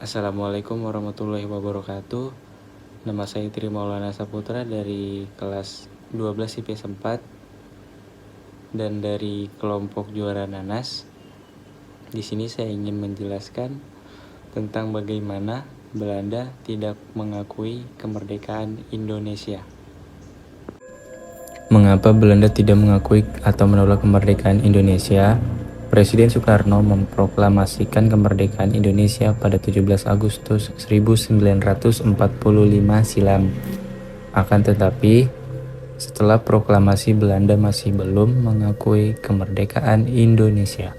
Assalamualaikum warahmatullahi wabarakatuh. Nama saya Tri Maulana Saputra dari kelas 12 IPS 4 dan dari kelompok Juara Nanas. Di sini saya ingin menjelaskan tentang bagaimana Belanda tidak mengakui kemerdekaan Indonesia. Mengapa Belanda tidak mengakui atau menolak kemerdekaan Indonesia? Presiden Soekarno memproklamasikan kemerdekaan Indonesia pada 17 Agustus 1945 silam. Akan tetapi, setelah proklamasi Belanda masih belum mengakui kemerdekaan Indonesia.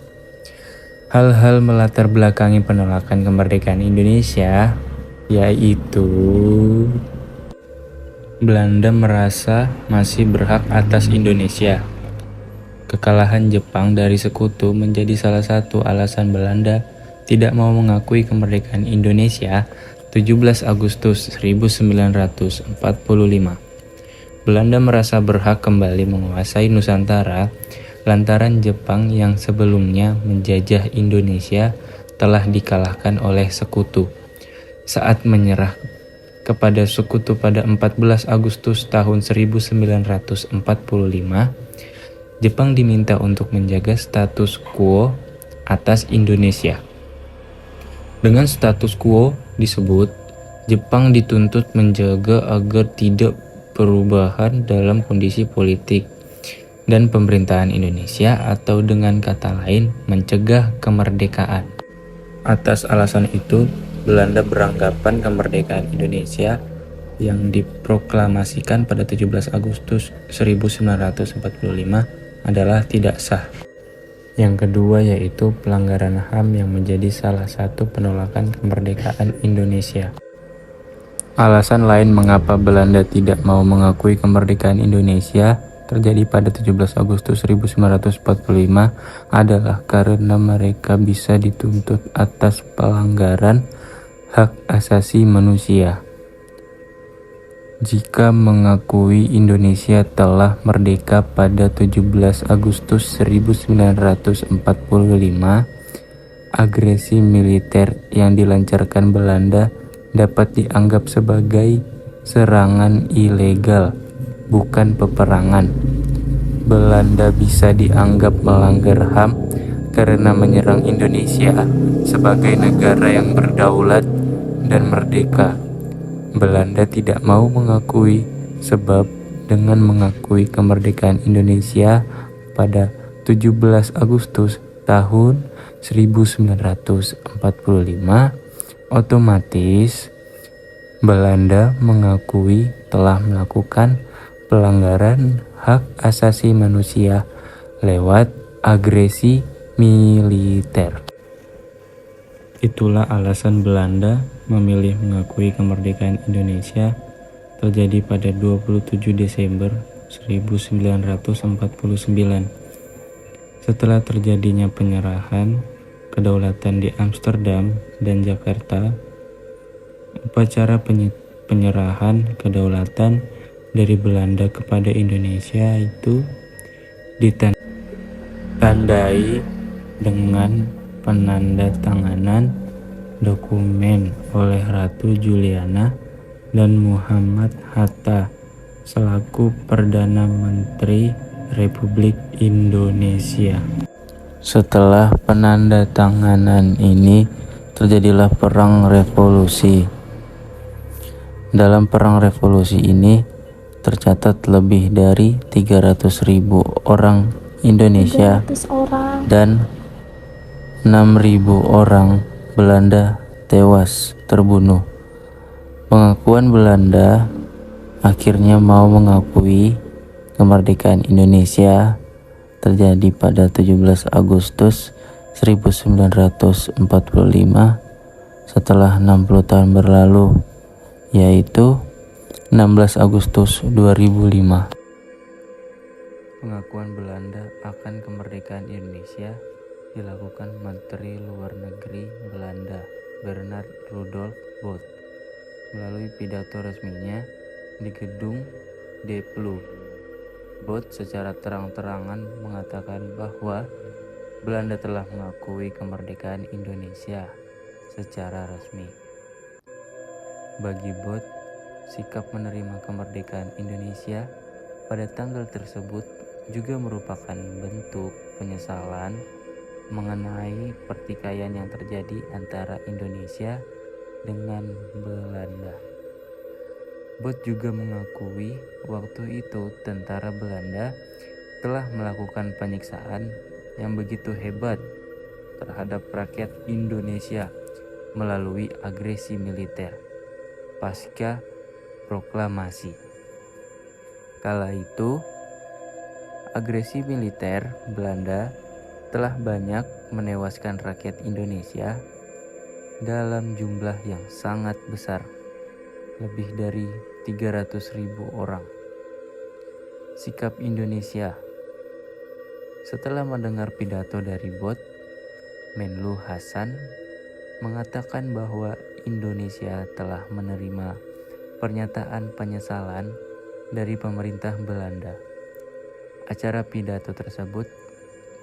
Hal-hal melatar belakangi penolakan kemerdekaan Indonesia yaitu Belanda merasa masih berhak atas Indonesia. Kekalahan Jepang dari sekutu menjadi salah satu alasan Belanda tidak mau mengakui kemerdekaan Indonesia 17 Agustus 1945. Belanda merasa berhak kembali menguasai Nusantara lantaran Jepang yang sebelumnya menjajah Indonesia telah dikalahkan oleh sekutu. Saat menyerah kepada sekutu pada 14 Agustus tahun 1945, Jepang diminta untuk menjaga status quo atas Indonesia. Dengan status quo disebut, Jepang dituntut menjaga agar tidak perubahan dalam kondisi politik dan pemerintahan Indonesia, atau dengan kata lain mencegah kemerdekaan. Atas alasan itu, Belanda beranggapan kemerdekaan Indonesia yang diproklamasikan pada 17 Agustus 1945 adalah tidak sah. Yang kedua yaitu pelanggaran HAM yang menjadi salah satu penolakan kemerdekaan Indonesia. Alasan lain mengapa Belanda tidak mau mengakui kemerdekaan Indonesia terjadi pada 17 Agustus 1945 adalah karena mereka bisa dituntut atas pelanggaran hak asasi manusia. Jika mengakui Indonesia telah merdeka pada 17 Agustus 1945, agresi militer yang dilancarkan Belanda dapat dianggap sebagai serangan ilegal, bukan peperangan. Belanda bisa dianggap melanggar HAM karena menyerang Indonesia sebagai negara yang berdaulat dan merdeka. Belanda tidak mau mengakui sebab dengan mengakui kemerdekaan Indonesia pada 17 Agustus tahun 1945, otomatis Belanda mengakui telah melakukan pelanggaran hak asasi manusia lewat agresi militer. Itulah alasan Belanda memilih mengakui kemerdekaan Indonesia terjadi pada 27 Desember 1949. Setelah terjadinya penyerahan kedaulatan di Amsterdam dan Jakarta, upacara penyerahan kedaulatan dari Belanda kepada Indonesia itu ditandai dengan penandatanganan dokumen oleh Ratu Juliana dan Muhammad Hatta selaku Perdana Menteri Republik Indonesia. Setelah penandatanganan ini, terjadilah Perang Revolusi. Dalam Perang Revolusi ini, tercatat lebih dari 300.000 orang Indonesia dan 6.000 orang Belanda tewas terbunuh. Pengakuan Belanda akhirnya mau mengakui kemerdekaan Indonesia terjadi pada 17 Agustus 1945 setelah 60 tahun berlalu, yaitu 16 Agustus 2005. Pengakuan Belanda akan kemerdekaan Indonesia dilakukan Menteri Luar Negeri Belanda Bernard Rudolf Bot melalui pidato resminya di gedung De Ploeg. Bot secara terang-terangan mengatakan bahwa Belanda telah mengakui kemerdekaan Indonesia secara resmi. Bagi Bot, sikap menerima kemerdekaan Indonesia pada tanggal tersebut juga merupakan bentuk penyesalan mengenai pertikaian yang terjadi antara Indonesia dengan Belanda. Bot juga mengakui waktu itu tentara Belanda telah melakukan penyiksaan yang begitu hebat terhadap rakyat Indonesia melalui agresi militer pasca proklamasi. Kala itu, agresi militer Belanda telah banyak menewaskan rakyat Indonesia dalam jumlah yang sangat besar, lebih dari 300.000 orang. Sikap Indonesia. Setelah mendengar pidato dari Bot, Menlu Hasan mengatakan bahwa Indonesia telah menerima pernyataan penyesalan dari pemerintah Belanda. Acara pidato tersebut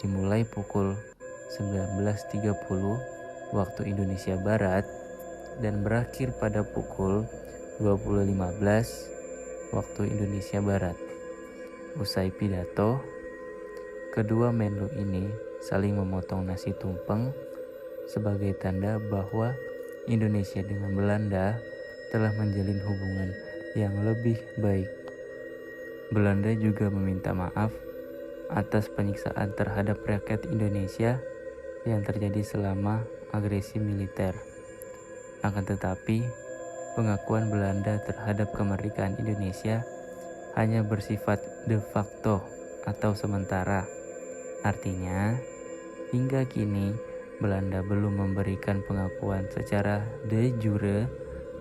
dimulai pukul 19.30 waktu Indonesia Barat dan berakhir pada pukul 20.15 waktu Indonesia Barat. Usai pidato, kedua Menlu ini saling memotong nasi tumpeng sebagai tanda bahwa Indonesia dengan Belanda telah menjalin hubungan yang lebih baik. Belanda juga meminta maaf atas penyiksaan terhadap rakyat Indonesia yang terjadi selama agresi militer. Akan tetapi, pengakuan Belanda terhadap kemerdekaan Indonesia hanya bersifat de facto atau sementara. Artinya, hingga kini Belanda belum memberikan pengakuan secara de jure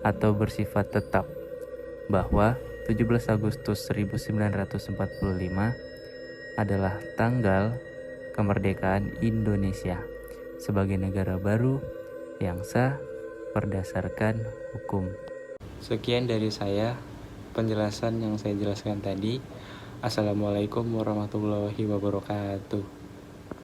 atau bersifat tetap bahwa 17 Agustus 1945 adalah tanggal kemerdekaan Indonesia sebagai negara baru yang sah berdasarkan hukum. Sekian dari saya penjelasan yang saya jelaskan tadi. Assalamualaikum warahmatullahi wabarakatuh.